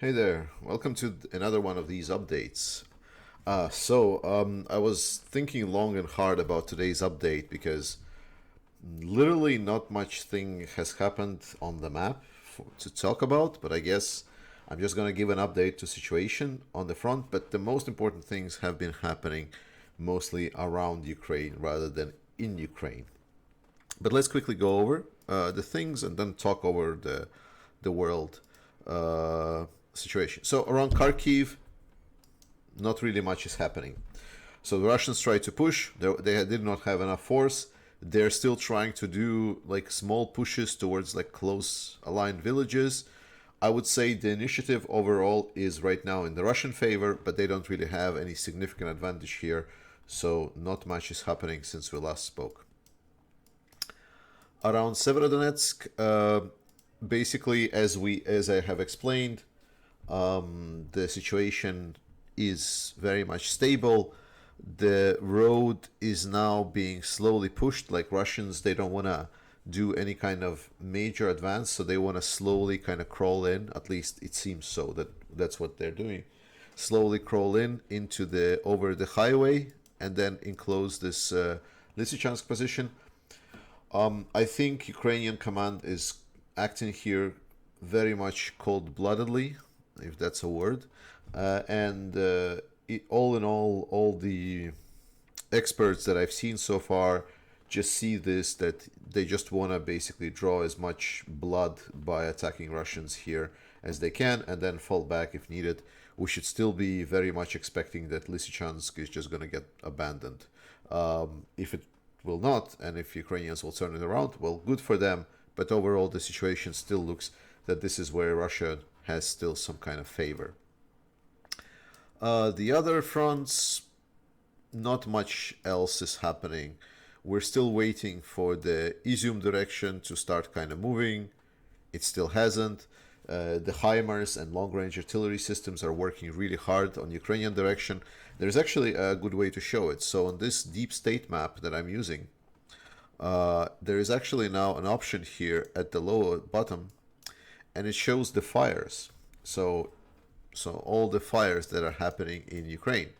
Hey there, welcome to another one of these updates. I was thinking long and hard about today's update because literally not much thing has happened on the map to talk about, but I guess I'm just going to give an update to situation on the front, but the most important things have been happening mostly around Ukraine rather than in Ukraine. But let's quickly go over the things and then talk over the world situation. So around Kharkiv, not really much is happening. So the Russians tried to push. They did not have enough force. They're still trying to do like small pushes towards like close aligned villages. I would say the initiative overall is right now in the Russian favor, but they don't really have any significant advantage here. So not much is happening since we last spoke. Around Severodonetsk, basically as I have explained, the situation is very much stable. The road is now being slowly pushed. Like Russians, they don't want to do any kind of major advance, so they want to slowly kind of crawl in. At least it seems so that's what they're doing. Slowly crawl in into the over the highway and then enclose this Lysychansk position. I think Ukrainian command is acting here very much cold-bloodedly, if that's a word, and all in all the experts that I've seen so far just see this that they just want to basically draw as much blood by attacking Russians here as they can and then fall back if needed. We should still be very much expecting that Lysychansk is just going to get abandoned. If it will not, and if Ukrainians will turn it around, well, good for them. But overall, the situation still looks that this is where Russia has still some kind of favor. The other fronts, not much else is happening. We're still waiting for the Izium direction to start kind of moving. It still hasn't. The HIMARS and long-range artillery systems are working really hard on Ukrainian direction. There's actually a good way to show it. So on this deep state map that I'm using, there is actually now an option here at the lower bottom, and it shows the fires. So all the fires that are happening in Ukraine.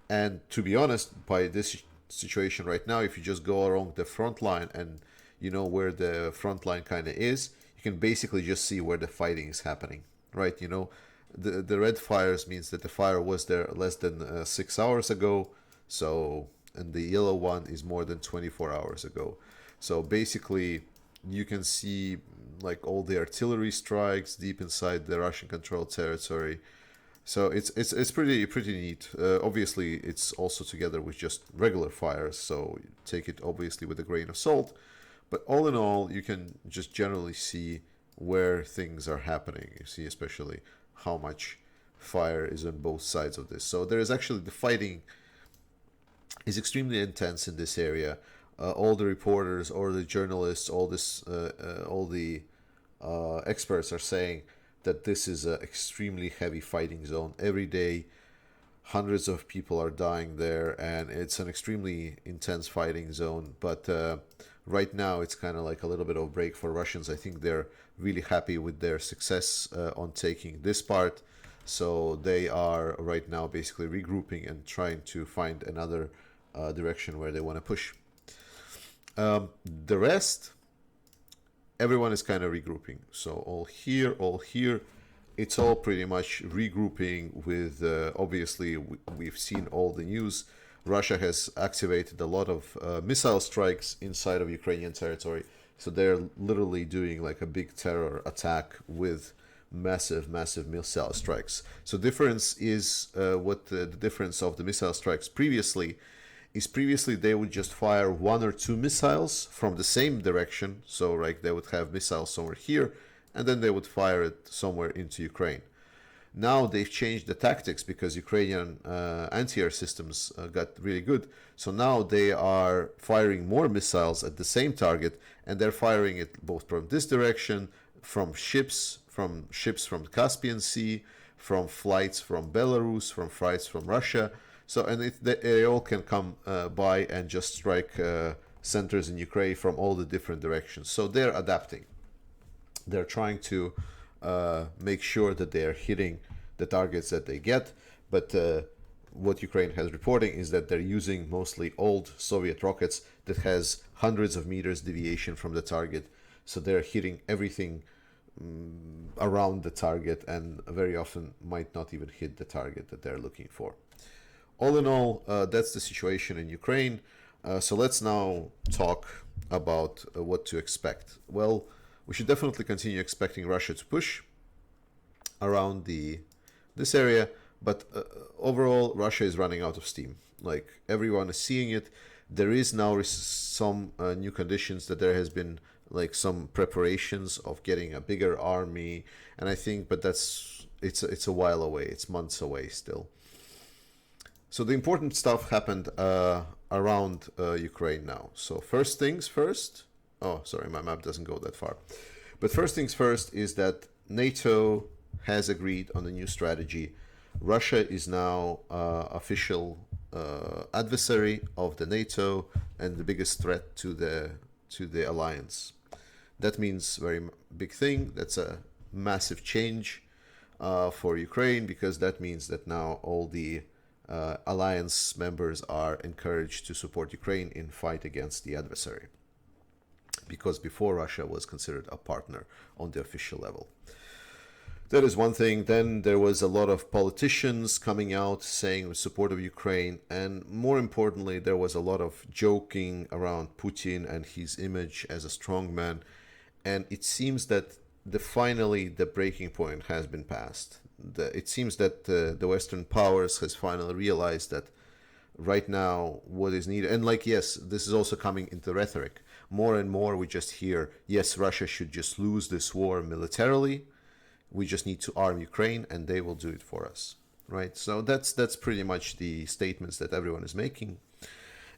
And to be honest, by this situation right now, if you just go along the front line and you know where the front line kind of is, you can basically just see where the fighting is happening, right? The red fires means that the fire was there less than 6 hours ago. So, and the yellow one is more than 24 hours ago. So basically, you can see like all the artillery strikes deep inside the Russian controlled territory. So it's pretty neat. Obviously, it's also together with just regular fires, so take it obviously with a grain of salt. But all in all, you can just generally see where things are happening. You see especially how much fire is on both sides of this. So there is actually the fighting is extremely intense in this area. All the reporters, or the journalists, all the experts are saying that this is an extremely heavy fighting zone. Every day, hundreds of people are dying there, and it's an extremely intense fighting zone. But right now, it's kind of like a little bit of a break for Russians. I think they're really happy with their success on taking this part. So they are right now basically regrouping and trying to find another direction where they want to push. The rest, everyone is kind of regrouping. So all here, it's all pretty much regrouping with, obviously, we've seen all the news. Russia has activated a lot of missile strikes inside of Ukrainian territory. So they're literally doing like a big terror attack with massive missile strikes. So difference is what the difference of the missile strikes previously is previously they would just fire one or two missiles from the same direction. So like they would have missiles somewhere here, and then they would fire it somewhere into Ukraine. Now they've changed the tactics because Ukrainian anti-air systems got really good. So now they are firing more missiles at the same target, and they're firing it both from this direction, from ships from the Caspian Sea, from flights from Belarus, from flights from Russia. So, and they all can come by and just strike centers in Ukraine from all the different directions. So they're adapting. They're trying to make sure that they are hitting the targets that they get. But what Ukraine has reporting is that they're using mostly old Soviet rockets that has hundreds of meters deviation from the target. So they're hitting everything around the target and very often might not even hit the target that they're looking for. All in all, that's the situation in Ukraine. So let's now talk about what to expect. Well, we should definitely continue expecting Russia to push around this area, but overall, Russia is running out of steam. Like everyone is seeing it. There is now some new conditions that there has been like some preparations of getting a bigger army, and I think, but it's a while away. It's months away still. So the important stuff happened around Ukraine now. So first things first. Oh, sorry, my map doesn't go that far. But first things first is that NATO has agreed on a new strategy. Russia is now official adversary of the NATO and the biggest threat to the alliance. That means very big thing. That's a massive change for Ukraine, because that means that now all the alliance members are encouraged to support Ukraine in fight against the adversary, because before Russia was considered a partner on the official level. That is one thing. Then there was a lot of politicians coming out saying the support of Ukraine, and more importantly, there was a lot of joking around Putin and his image as a strong man. And it seems that finally the breaking point has been passed. It seems that the Western powers has finally realized that right now what is needed, and like, yes, this is also coming into rhetoric. More and more we just hear, yes, Russia should just lose this war militarily. We just need to arm Ukraine and they will do it for us, right? So that's pretty much the statements that everyone is making.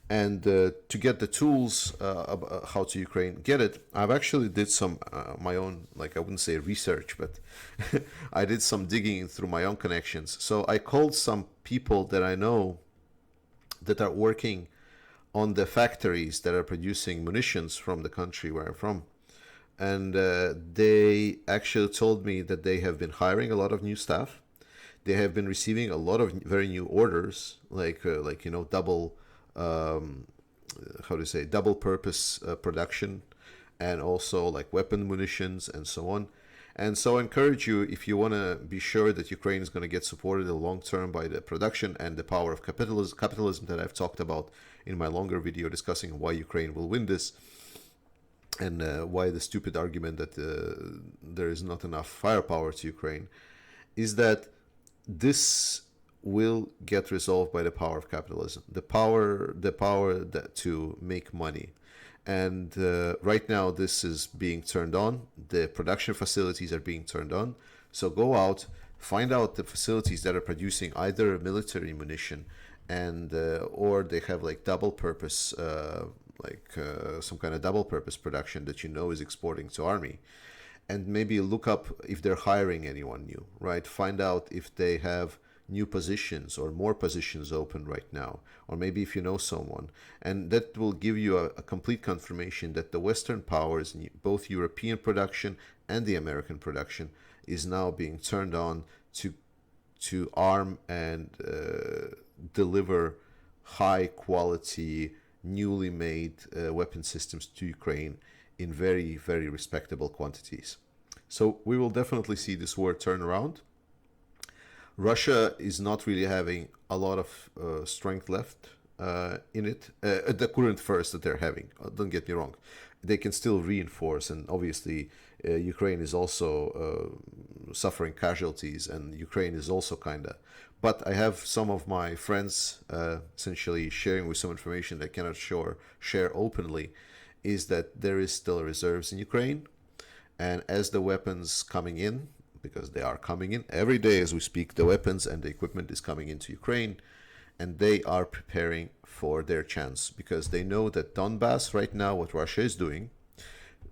And to get the tools how to Ukraine get it, I've actually did some my own, like, I wouldn't say research, but I did some digging through my own connections. So I called some people that I know that are working on the factories that are producing munitions from the country where I'm from. And they actually told me that they have been hiring a lot of new staff. They have been receiving a lot of very new orders, like double double purpose production, and also like weapon munitions and so on. And so I encourage you, if you want to be sure that Ukraine is going to get supported in the long term by the production and the power of capitalism that I've talked about in my longer video discussing why Ukraine will win this, and why the stupid argument that there is not enough firepower to Ukraine, is that this will get resolved by the power of capitalism, the power to make money. And right now this is being turned on. The production facilities are being turned on. So go out, find out the facilities that are producing either military munition and or they have like double purpose, some kind of double purpose production that is exporting to army. And maybe look up if they're hiring anyone new, right? Find out if they have new positions or more positions open right now, or maybe if you know someone. And that will give you a complete confirmation that the Western powers, both European production and the American production, is now being turned on to arm and deliver high quality, newly made weapon systems to Ukraine in very, very respectable quantities. So we will definitely see this war turn around. Russia is not really having a lot of strength left in it. The current force that they're having, don't get me wrong, they can still reinforce, and obviously Ukraine is also suffering casualties, and Ukraine is also kinda. But I have some of my friends essentially sharing with some information that I cannot share openly, is that there is still reserves in Ukraine, and as the weapons coming in, because they are coming in every day as we speak, the weapons and the equipment is coming into Ukraine, and they are preparing for their chance, because they know that Donbass right now, what Russia is doing,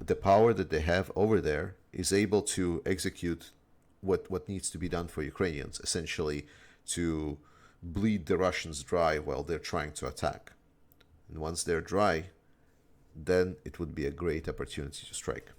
the power that they have over there is able to execute what needs to be done for Ukrainians, essentially to bleed the Russians dry while they're trying to attack. And once they're dry, then it would be a great opportunity to strike.